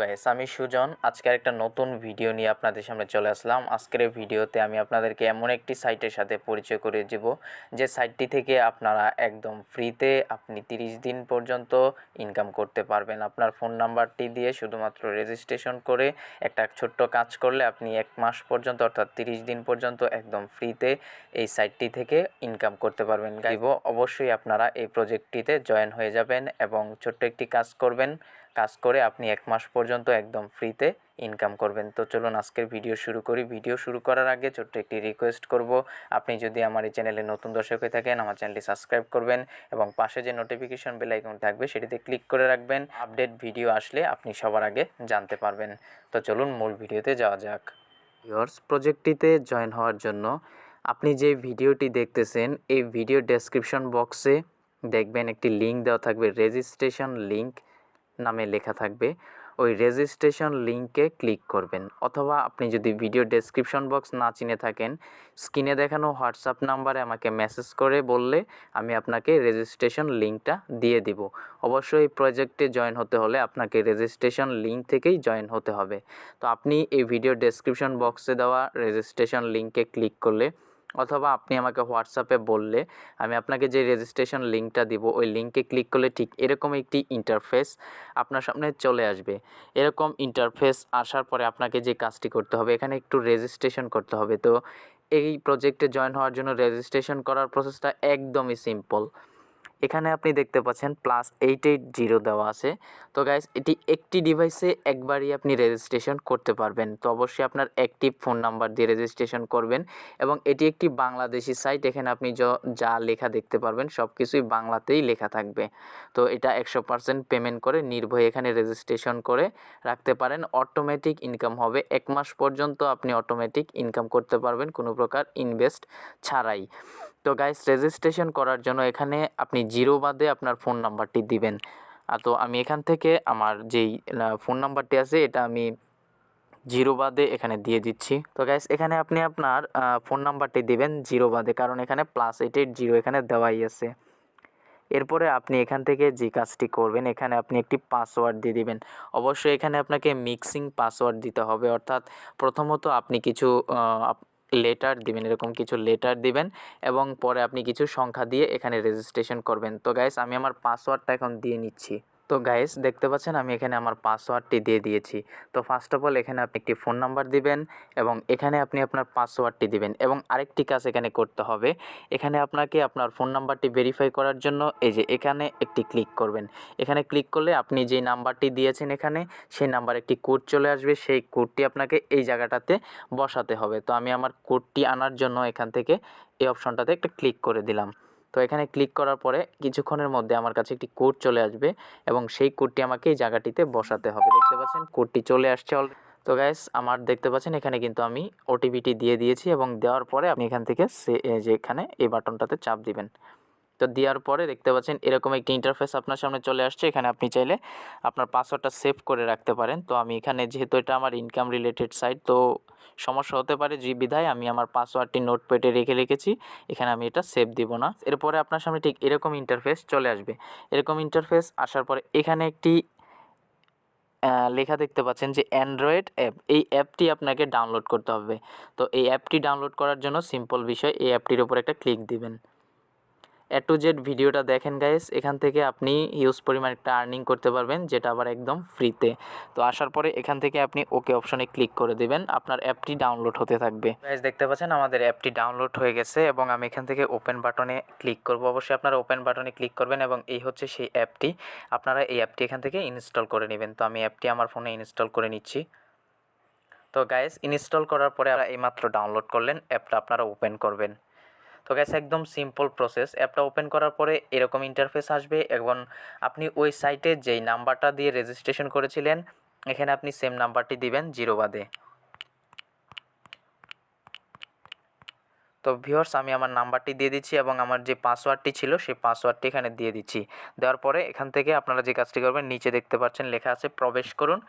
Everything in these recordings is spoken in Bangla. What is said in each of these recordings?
গাইস, আমি সুজন। আজকের একটা নতুন ভিডিও নিয়ে আপনাদের সামনে চলে আসলাম। আজকের এই ভিডিওতে আমি আপনাদেরকে এমন একটি সাইটের সাথে পরিচয় করে দেব, যে সাইটটি থেকে আপনারা একদম ফ্রিতে আপনি 30 দিন পর্যন্ত ইনকাম করতে পারবেন। আপনার ফোন নাম্বারটি দিয়ে শুধুমাত্র রেজিস্ট্রেশন করে একটা ছোট্ট কাজ করলে আপনি 1 মাস পর্যন্ত অর্থাৎ 30 দিন পর্যন্ত একদম ফ্রিতে এই সাইটটি থেকে ইনকাম করতে পারবেন। অবশ্যই আপনারা এই প্রজেক্টটিতে জয়েন হয়ে যাবেন এবং ছোট্ট একটি কাজ করবেন। কাজ করে আপনি 1 মাস পর্যন্ত একদম ফ্রিতে ইনকাম করবেন। তো চলুন আজকের ভিডিও শুরু করি। ভিডিও শুরু করার আগে ছোট্ট একটি রিকোয়েস্ট করব, আপনি যদি আমার এই চ্যানেলে নতুন দর্শক হয়ে থাকেন আমার চ্যানেলটি সাবস্ক্রাইব করবেন এবং পাশে যে নোটিফিকেশন বেল আইকন থাকবে সেটিতে ক্লিক করে রাখবেন। আপডেট ভিডিও আসলে আপনি সবার আগে জানতে পারবেন। তো চলুন মূল ভিডিওতে যাওয়া যাক। ভিউয়ার্স, প্রজেক্টটিতে জয়েন হওয়ার জন্য আপনি যে ভিডিওটি দেখতেছেন এই ভিডিও ডেসক্রিপশন বক্সে দেখবেন একটি লিঙ্ক দেওয়া থাকবে, রেজিস্ট্রেশন লিঙ্ক নামে লেখা থাকবে। ওই রেজিস্ট্রেশন লিঙ্কে ক্লিক করবেন, অথবা আপনি যদি ভিডিও ডেসক্রিপশন বক্স না চিনে থাকেন স্ক্রিনে দেখানো হোয়াটসঅ্যাপ নাম্বারে আমাকে মেসেজ করে বললে আমি আপনাকে রেজিস্ট্রেশন লিঙ্কটা দিয়ে দিব। অবশ্যই এই প্রজেক্টে জয়েন হতে হলে আপনাকে রেজিস্ট্রেশন লিঙ্ক থেকেই জয়েন হতে হবে। তো আপনি এই ভিডিও ডেসক্রিপশন বক্সে দেওয়া রেজিস্ট্রেশন লিঙ্কে ক্লিক করলে অথবা আপনি আমাকে হোয়াটসঅ্যাপে বললে আমি আপনাকে যে রেজিস্ট্রেশন লিঙ্কটা দিব ওই লিঙ্কে ক্লিক করলে ঠিক এরকম একটি ইন্টারফেস আপনার সামনে চলে আসবে। এরকম ইন্টারফেস আসার পরে আপনাকে যে কাজটি করতে হবে, এখানে একটু রেজিস্ট্রেশন করতে হবে। তো এই প্রজেক্টে জয়েন হওয়ার জন্য রেজিস্ট্রেশন করার প্রসেসটা একদমই সিম্পল। এখানে আপনি দেখতে পাচ্ছেন +880 দেওয়া আছে। তো গাইস, এটি একটি ডিভাইসে একবারই আপনি রেজিস্ট্রেশন করতে পারবেন। তো অবশ্যই আপনার অ্যাক্টিভ ফোন নাম্বার দিয়ে রেজিস্ট্রেশন করবেন এবং এটি একটি বাংলাদেশি সাইট। এখানে আপনি যা লেখা দেখতে পারবেন সব কিছুই বাংলাতেই লেখা থাকবে। তো এটা 100% পেমেন্ট করে নির্ভয়ে এখানে রেজিস্ট্রেশন করে রাখতে পারেন। অটোমেটিক ইনকাম হবে, 1 মাস পর্যন্ত আপনি অটোমেটিক ইনকাম করতে পারবেন কোনো প্রকার ইনভেস্ট ছাড়াই। তো গাইস, রেজিস্ট্রেশন করার জন্য এখানে আপনি জিরো বাদে আপনার ফোন নাম্বারটি দিবেন। তো আমি এখান থেকে আমার যেই ফোন নাম্বারটি আছে এটা আমি জিরো বাদে এখানে দিয়ে দিচ্ছি। তো গাইস, এখানে আপনি আপনার ফোন নাম্বারটি দিবেন জিরো বাদে, কারণ এখানে +880 এখানে দেওয়াই আছে। এরপরে আপনি এখান থেকে যে কাজটি করবেন, এখানে আপনি একটি পাসওয়ার্ড দিয়ে দিবেন। অবশ্যই এখানে আপনাকে মিক্সিং পাসওয়ার্ড দিতে হবে, অর্থাৎ প্রথমত আপনি কিছু লেটার দিবেন, এরকম কিছু লেটার দিবেন এবং পরে আপনি কিছু সংখ্যা দিয়ে এখানে রেজিস্ট্রেশন করবেন। তো গাইস, আমি আমার পাসওয়ার্ডটা এখন দিয়ে নিচ্ছি। তো গাইস, দেখতে পাচ্ছেন আমি এখানে আমার পাসওয়ার্ডটি দিয়ে দিয়েছি। তো ফার্স্ট অফ অল এখানে আপনি একটি ফোন নাম্বার দিবেন এবং এখানে আপনি আপনার পাসওয়ার্ডটি দিবেন এবং আরেকটি কাজ এখানে করতে হবে। এখানে আপনাকে আপনার ফোন নাম্বারটি ভেরিফাই করার জন্য এই যে এখানে একটি ক্লিক করবেন। এখানে ক্লিক করলে আপনি যে নাম্বারটি দিয়েছেন এখানে সেই নাম্বার একটি কোড চলে আসবে, সেই কোডটি আপনাকে এই জায়গাটাতে বসাতে হবে। তো আমি আমার কোডটি আনার জন্য এখান থেকে এই অপশনটাতে একটা ক্লিক করে দিলাম। তো এখানে ক্লিক করার পরে কিছুক্ষণের মধ্যে আমার কাছে একটি কোড চলে আসবে এবং সেই কোডটি আমাকে এই জায়গাটিতে বসাতে হবে। দেখতে পাচ্ছেন কোডটি চলে আসছে অলরেডি। তো গাইস, আমার দেখতে পাচ্ছেন এখানে কিন্তু আমি ওটিপিটি দিয়ে দিয়েছি এবং দেওয়ার পরে আপনি এখান থেকে যে এখানে এই বাটনটাতে চাপ দিবেন। তো দেওয়ার পরে দেখতে পাচ্ছেন এরকম একটি ইন্টারফেস আপনার সামনে চলে আসছে। এখানে আপনি চাইলে আপনার পাসওয়ার্ডটা সেভ করে রাখতে পারেন। তো আমি এখানে যেহেতু এটা আমার ইনকাম রিলেটেড সাইট, তো সমস্যা হতে পারে যে বিধায় আমি আমার পাসওয়ার্ডটি নোটপ্যাডে রেখে রেখেছি, এখানে আমি এটা সেভ দিব না। এরপরে আপনার সামনে ঠিক এরকম ইন্টারফেস চলে আসবে। এরকম ইন্টারফেস আসার পরে এখানে একটি লেখা দেখতে পাচ্ছেন যে অ্যান্ড্রয়েড অ্যাপ, এই অ্যাপটি আপনাকে ডাউনলোড করতে হবে। তো এই অ্যাপটি ডাউনলোড করার জন্য সিম্পল বিষয়, এই অ্যাপটির উপর একটা ক্লিক দিবেন। A to Z ভিডিওটা দেখেন গাইস, এখান থেকে আপনি হিউজ পরিমাণ একটা আর্নিং করতে পারবেন, যেটা আবার একদম ফ্রিতে। তো আসার পরে এখান থেকে আপনি ওকে অপশনে ক্লিক করে দেবেন, আপনার অ্যাপটি ডাউনলোড হতে থাকবে। গাইস, দেখতে পাচ্ছেন আমাদের অ্যাপটি ডাউনলোড হয়ে গেছে এবং আমি এখান থেকে ওপেন বাটনে ক্লিক করব। অবশ্যই আপনারা ওপেন বাটনে ক্লিক করবেন এবং এই হচ্ছে সেই অ্যাপটি। আপনারা এই অ্যাপটি এখান থেকে ইনস্টল করে নেবেন। তো আমি অ্যাপটি আমার ফোনে ইনস্টল করে নিচ্ছি। তো গাইস, ইনস্টল করার পরে এইমাত্র ডাউনলোড করলেন, অ্যাপটা আপনারা ওপেন করবেন। তো গাইস, একদম সিম্পল প্রসেস। অ্যাপটা ওপেন করার পরে এরকম ইন্টারফেস আসবে এবং আপনি ওই সাইটে যেই নাম্বারটা দিয়ে রেজিস্ট্রেশন করেছিলেন এখানে আপনি সেম নাম্বারটি দিবেন জিরো বাদে। তো ভিউয়ার্স, আমি আমার নাম্বারটি দিয়ে দিচ্ছি এবং আমার যে পাসওয়ার্ডটি ছিল সেই পাসওয়ার্ডটি এখানে দিয়ে দিচ্ছি। দেওয়ার পরে এখান থেকে আপনারা যে কাজটি করবেন, নিচে দেখতে পাচ্ছেন লেখা আছে প্রবেশ করুন,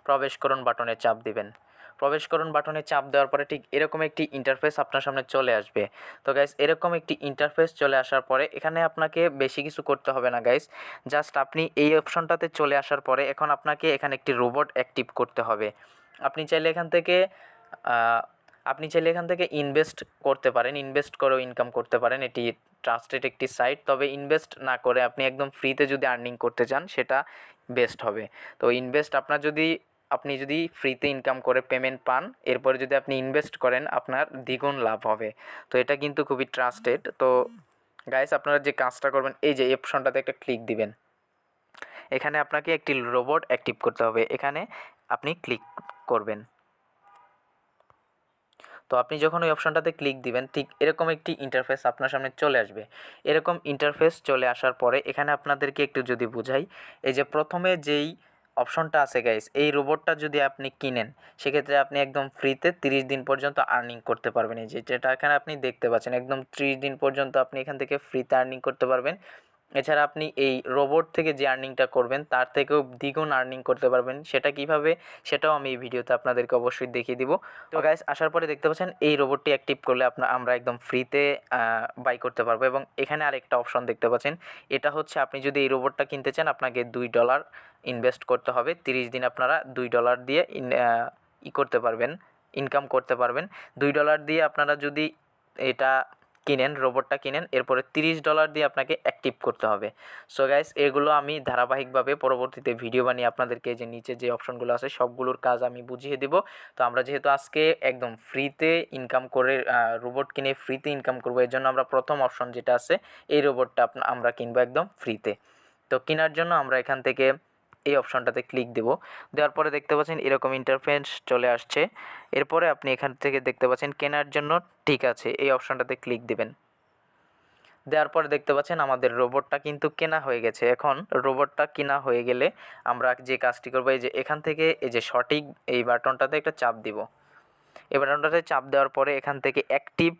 প্রবেশ করুন বাটনে চাপ দিবেন। প্রবেশ করুন বাটনে চাপ দেওয়ার পরে ঠিক এরকম একটি ইন্টারফেস আপনার সামনে চলে আসবে। তো গাইস এরকম একটি ইন্টারফেস চলে আসার পরে এখানে আপনাকে বেশি কিছু করতে হবে না গাইস, জাস্ট আপনি এই অপশনটাতে চলে আসার পরে এখন আপনাকে এখানে একটি রোবট অ্যাক্টিভ করতে হবে। আপনি চাইলে এখান থেকে ইনভেস্ট করতে পারেন, ইনভেস্ট করেও ইনকাম করতে পারেন। এটি ট্রাস্টেড একটি সাইট, তবে ইনভেস্ট না করে আপনি একদম ফ্রিতে যদি আর্নিং করতে চান সেটা বেস্ট হবে। তো ইনভেস্ট আপনি যদি ফ্রিতে ইনকাম করে পেমেন্ট পান, এরপরে যদি আপনি ইনভেস্ট করেন আপনার দ্বিগুণ লাভ হবে। তো এটা কিন্তু খুবই ট্রাস্টেড। তো গাইস আপনারা যে কাজটা করবেন, এই যে অপশনটাতে একটা ক্লিক দিবেন, এখানে আপনাকে একটি রোবট অ্যাক্টিভ করতে হবে, এখানে আপনি ক্লিক করবেন। তো আপনি যখন ওই অপশনটাতে ক্লিক দিবেন ঠিক এরকম একটি ইন্টারফেস আপনার সামনে চলে আসবে। এরকম ইন্টারফেস চলে আসার পরে এখানে আপনাদেরকে একটু যদি বুঝাই, এই যে প্রথমে যেই অপশনটা আছে গাইস, এই রোবটটা যদি আপনি কিনেন সেক্ষেত্রে আপনি একদম ফ্রিতে 30 দিন পর্যন্ত আর্নিং করতে পারবেন। এই যেটা এখানে আপনি দেখতে পাচ্ছেন, একদম 30 দিন পর্যন্ত আপনি এখান থেকে ফ্রিতে আর্নিং করতে পারবেন। এছাড়া আপনি এই রোবট থেকে যে আর্নিংটা করবেন তার থেকেও দ্বিগুণ আর্নিং করতে পারবেন। সেটা কিভাবে, সেটাও আমি এই ভিডিওতে আপনাদেরকে অবশ্যই দেখিয়ে দিব। তো গাইস আসার পরে দেখতে পাচ্ছেন এই রোবটটি অ্যাক্টিভ করলে আমরা একদম ফ্রিতে বাই করতে পারবো। এবং এখানে আরেকটা অপশন দেখতে পাচ্ছেন, এটা হচ্ছে আপনি যদি এই রোবটটা কিনতে চান আপনাকে $2 ইনভেস্ট করতে হবে। 30 দিন আপনারা $2 দিয়ে করতে পারবেন, ইনকাম করতে পারবেন। $2 দিয়ে আপনারা যদি এটা কিনেন, রোবটটা কিনেন, এরপরে $30 দিয়ে আপনাকে অ্যাক্টিভ করতে হবে। সো গাইস এগুলো আমি ধারাবাহিকভাবে পরবর্তীতে ভিডিও বানিয়ে আপনাদেরকে যে নিচে যে অপশনগুলো আছে সবগুলোর কাজ আমি বুঝিয়ে দেব। তো আমরা যেহেতু আজকে একদম ফ্রিতে ইনকাম করে রোবট কিনে ফ্রিতে ইনকাম করবো, এর জন্য আমরা প্রথম অপশন যেটা আছে এই রোবটটা আমরা কিনবো একদম ফ্রিতে। তো কেনার জন্য আমরা এখান থেকে এই অপশনটাতে ক্লিক দেব। দেওয়ার পরে দেখতে পাচ্ছেন এরকম ইন্টারফেস চলে আসছে। এরপরে আপনি এখান থেকে দেখতে পাচ্ছেন কেনার জন্য ঠিক আছে, এই অপশনটাতে ক্লিক দিবেন। দেওয়ার পরে দেখতে পাচ্ছেন আমাদের রোবটটা কিন্তু কেনা হয়ে গেছে। এখন রোবটটা কেনা হয়ে গেলে আমরা যে কাজটি করবো, এই যে এখান থেকে এই যে সঠিক এই বাটনটাতে একটা চাপ দিব। এই বাটনটাতে চাপ দেওয়ার পরে এখান থেকে অ্যাক্টিভ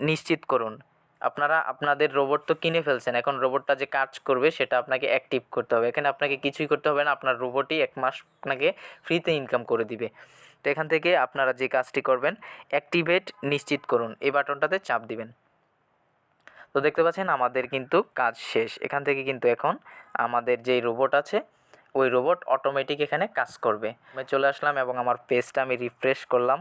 নিশ্চিত করুন। আপনারা আপনাদের রোবট তো কিনে ফেলছেন, এখন রোবটটা যে কাজ করবে সেটা আপনাকে অ্যাক্টিভ করতে হবে। এখানে আপনাকে কিছুই করতে হবে না, আপনার রোবটই 1 মাস আপনাকে ফ্রিতে ইনকাম করে দিবে। তো এখান থেকে আপনারা যে কাজটি করবেন, অ্যাক্টিভেট নিশ্চিত করুন, এই বাটনটাতে চাপ দিবেন। তো দেখতে পাচ্ছেন আমাদের কিন্তু কাজ শেষ। এখান থেকে কিন্তু এখন আমাদের যেই রোবট আছে ওই রোবট অটোমেটিক এখানে কাজ করবে। আমি চলে আসলাম এবং আমার পেজটা আমি রিফ্রেশ করলাম।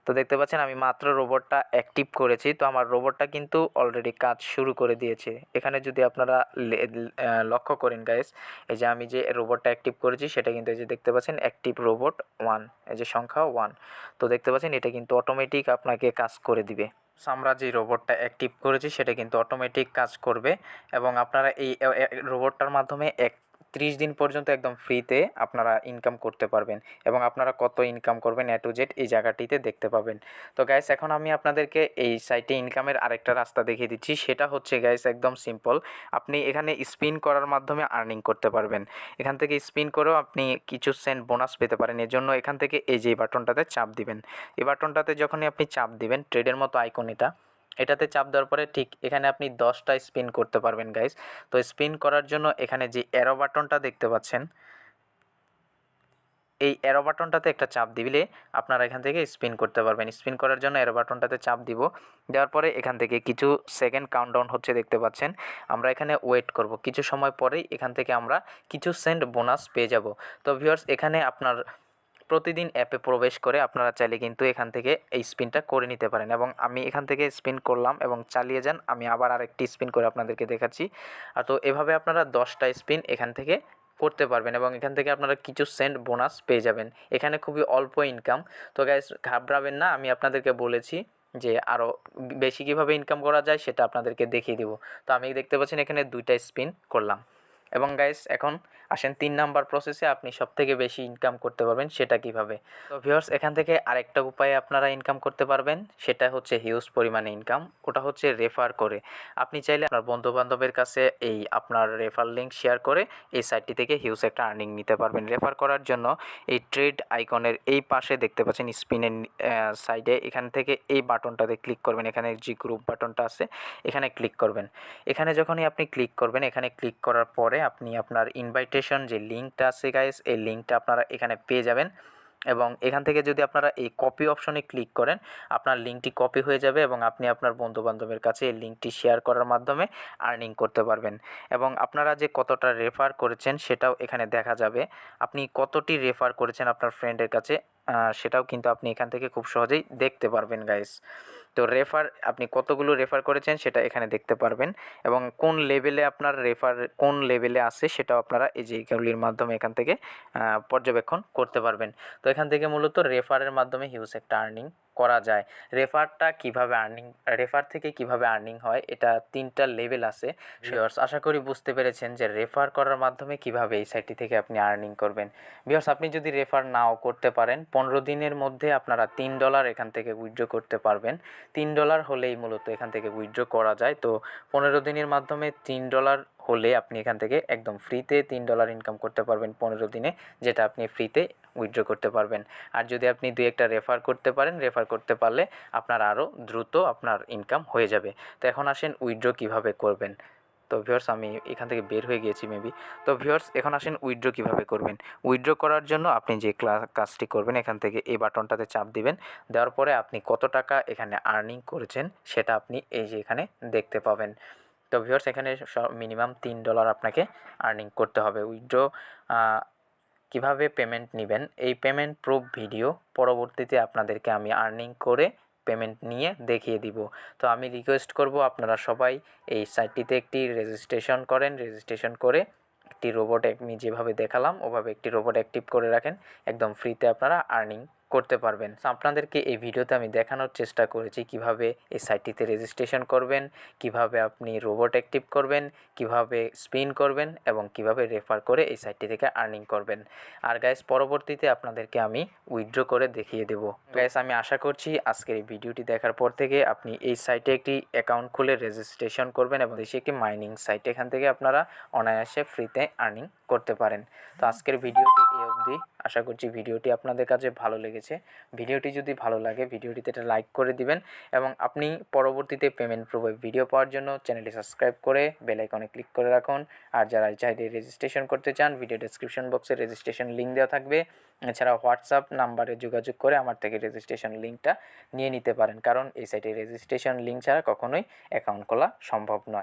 তো দেখতে পাচ্ছেন আমি মাত্র রোবটটা অ্যাক্টিভ করেছি, তো আমার রোবটটা কিন্তু অলরেডি কাজ শুরু করে দিয়েছে। এখানে যদি আপনারা লক্ষ্য করেন গাইস, এই যে আমি যে রোবটটা অ্যাক্টিভ করেছি সেটা কিন্তু এই যে দেখতে পাচ্ছেন অ্যাক্টিভ রোবট 1, এই যে সংখ্যা 1। তো দেখতে পাচ্ছেন এটা কিন্তু অটোমেটিক আপনাকে কাজ করে দিবে। আমরা যে রোবটটা অ্যাক্টিভ করেছি সেটা কিন্তু অটোমেটিক কাজ করবে এবং আপনারা এই রোবটটার মাধ্যমে 30 দিন পর্যন্ত একদম ফ্রিতে আপনারা ইনকাম করতে পারবেন এবং আপনারা কত ইনকাম করবেন A to Z এই জায়গাটিতে দেখতে পাবেন। তো গাইস এখন আমি আপনাদেরকে এই সাইটে ইনকামের আরেকটা রাস্তা দেখিয়ে দিচ্ছি। সেটা হচ্ছে গাইস একদম সিম্পল, আপনি এখানে স্পিন করার মাধ্যমে আর্নিং করতে পারবেন। এখান থেকে স্পিন করেও আপনি কিছু সেন্ট বোনাস পেতে পারেন। এর জন্য এখান থেকে এই যে বাটনটাতে চাপ দিবেন। এই বাটনটাতে যখনই আপনি চাপ দিবেন, ট্রেডের মতো আইকন এটাতে চাপ দেওয়ার পরে ঠিক এখানে আপনি 10টা স্পিন করতে পারবেন গাইস। তো স্পিন করার জন্য এখানে যে অ্যারো বাটনটা দেখতে পাচ্ছেন, এই অ্যারো বাটনটাতে একটা চাপ দিলে আপনারা এখান থেকে স্পিন করতে পারবেন। স্পিন করার জন্য অ্যারো বাটনটাতে চাপ দিব। দেওয়ার পরে এখান থেকে কিছু সেকেন্ড কাউন্টডাউন হচ্ছে দেখতে পাচ্ছেন। আমরা এখানে ওয়েট করব, কিছু সময় পরেই এখান থেকে আমরা কিছু সেন্ট বোনাস পেয়ে যাব। তো ভিউয়ার্স এখানে আপনার প্রতিদিন অ্যাপে প্রবেশ করে আপনারা চাইলে কিন্তু এখান থেকে এই স্পিনটা করে নিতে পারেন। এবং আমি এখান থেকে স্পিন করলাম এবং চালিয়ে যান, আমি আবার আরেকটি স্পিন করে আপনাদেরকে দেখাচ্ছি। আর তো এভাবে আপনারা 10টা স্পিন এখান থেকে করতে পারবেন এবং এখান থেকে আপনারা কিছু সেন্ট বোনাস পেয়ে যাবেন। এখানে খুবই অল্প ইনকাম। তো গাইস ঘাবড়াবেন না, আমি আপনাদেরকে বলেছি যে আরও বেশি কীভাবে ইনকাম করা যায় সেটা আপনাদেরকে দেখিয়ে দিব। তো আমি দেখতে পাচ্ছেন এখানে 2টা স্পিন করলাম। এবং গাইস এখন আসেন 3 নাম্বার প্রসেসে আপনি সবথেকে বেশি ইনকাম করতে পারবেন সেটা কিভাবে। তো ভিউয়ার্স এখান থেকে আরেকটা উপায়ে আপনারা ইনকাম করতে পারবেন, সেটা হচ্ছে হিউজ পরিমাণে ইনকাম। ওটা হচ্ছে রেফার করে। আপনি চাইলে আপনার বন্ধুবান্ধবের কাছে এই আপনার রেফার লিঙ্ক শেয়ার করে এই সাইটটি থেকে হিউজ একটা আর্নিং নিতে পারবেন। রেফার করার জন্য এই ট্রেড আইকনের এই পাশে দেখতে পাচ্ছেন স্পিনের সাইডে, এখান থেকে এই বাটনটাতে ক্লিক করবেন। এখানে যে গ্রুপ বাটনটা আছে এখানে ক্লিক করবেন। এখানে যখনই আপনি ক্লিক করবেন, এখানে ক্লিক করার পরে আপনি আপনার ইনভাইটেশন যে লিঙ্কটা আছে গাইস, এই লিঙ্কটা আপনারা এখানে পেয়ে যাবেন। এবং এখান থেকে যদি আপনারা এই কপি অপশনে ক্লিক করেন, আপনার লিঙ্কটি কপি হয়ে যাবে এবং আপনি আপনার বন্ধুবান্ধবের কাছে এই লিঙ্কটি শেয়ার করার মাধ্যমে আর্নিং করতে পারবেন। এবং আপনারা যে কতটা রেফার করেছেন সেটাও এখানে দেখা যাবে। আপনি কতটি রেফার করেছেন আপনার ফ্রেন্ডের কাছে সেটাও কিন্তু আপনি এখান থেকে খুব সহজেই দেখতে পারবেন গাইস। তো রেফার আপনি কতগুলো রেফার করেছেন সেটা এখানে দেখতে পারবেন এবং কোন লেভেলে আপনার রেফার কোন লেভেলে আছে সেটাও আপনারা এই যে এইগুলির মাধ্যমে এখান থেকে পর্যবেক্ষণ করতে পারবেন। তো এখান থেকে মূলত রেফারের মাধ্যমে হিউজ একটা আর্নিং করা যায়। রেফার থেকে কিভাবে আর্নিং হয় এটা 3টা লেভেল আছে। ভিউয়ার্স, আশা করি বুঝতে পেরেছেন যে রেফার করার মাধ্যমে কিভাবে এই সাইটটি থেকে আপনি আর্নিং করবেন। ভিউয়ার্স, আপনি যদি রেফার নাও করতে পারেন, 15 দিনের মধ্যে আপনারা $3 এখান থেকে উইথড্র করতে পারবেন। $3 হলেই মূলত এখান থেকে উইথড্র করা যায়। তো 15 দিনের মাধ্যমে $3 হলে আপনি এখান থেকে একদম ফ্রিতে $3 ইনকাম করতে পারবেন 15 দিনে, যেটা আপনি ফ্রিতে উইথড্র করতে পারবেন। আর যদি আপনি 2-1টা রেফার করতে পারেন, রেফার করতে পারলে আপনার আরও দ্রুত আপনার ইনকাম হয়ে যাবে। তো এখন আসেন উইথড্র কীভাবে করবেন। তো ভিউয়ার্স, আমি এখান থেকে বের হয়ে গিয়েছি মেবি। তো ভিউয়ার্স, এখন আসেন উইথড্র কীভাবে করবেন। উইথড্র করার জন্য আপনি যে কাজটি করবেন, এখান থেকে এই বাটনটাতে চাপ দিবেন। দেওয়ার পরে আপনি কত টাকা এখানে আর্নিং করেছেন সেটা আপনি এই যে এখানে দেখতে পাবেন। তো ভিউয়ার্স, এখানে মিনিমাম $3 আপনাকে আর্নিং করতে হবে। উইথড্র কীভাবে পেমেন্ট নেবেন, এই পেমেন্ট প্রুফ ভিডিও পরবর্তীতে আপনাদেরকে আমি আর্নিং করে পেমেন্ট নিয়ে দেখিয়ে দিব। তো আমি রিকোয়েস্ট করব আপনারা সবাই এই সাইটটিতে একটি রেজিস্ট্রেশন করেন। রেজিস্ট্রেশন করে একটি রোবট আমি যেভাবে দেখালাম ওভাবে একটি রোবট অ্যাক্টিভ করে রাখেন। একদম ফ্রিতে আপনারা আর্নিং করতে পারবেন। আপনাদেরকে এই ভিডিওতে আমি দেখানোর চেষ্টা করেছি কিভাবে এই সাইটটিতে রেজিস্ট্রেশন করবেন, কিভাবে আপনি রোবট অ্যাক্টিভ করবেন, কিভাবে স্পিন করবেন এবং কিভাবে রেফার করে এই সাইটটি থেকে আর্নিং করবেন। আর গাইস, পরবর্তীতে আপনাদেরকে আমি উইথড্র করে দেখিয়ে দেব। গাইস, আমি আশা করছি আজকের এই ভিডিওটি দেখার পর থেকে আপনি এই সাইটে একটি অ্যাকাউন্ট খুলে রেজিস্ট্রেশন করবেন এবং দেশে একটি মাইনিং সাইট, এখান থেকে আপনারা অনায়াসে ফ্রিতে আর্নিং করতে পারেন। তো আজকের ভিডিওটি এই অবধি। আশা করছি ভিডিওটি আপনাদের কাছে ভালো লেগেছে। ভিডিওটি যদি ভালো লাগে ভিডিওটিতে একটা লাইক করে দিবেন এবং আপনি পরবর্তীতে পেমেন্ট প্রুফের ভিডিও পাওয়ার জন্য চ্যানেলটি সাবস্ক্রাইব করে বেল আইকনে ক্লিক করে রাখুন। আর যারা চাইলে রেজিস্ট্রেশন করতে চান, ভিডিও ডেসক্রিপশন বক্সে রেজিস্ট্রেশন লিঙ্ক দেওয়া থাকবে। এছাড়া হোয়াটসঅ্যাপ নাম্বারে যোগাযোগ করে আমার থেকে রেজিস্ট্রেশন লিঙ্কটা নিয়ে নিতে পারেন, কারণ এই সাইটে রেজিস্ট্রেশন লিঙ্ক ছাড়া কখনোই অ্যাকাউন্ট খোলা সম্ভব নয়।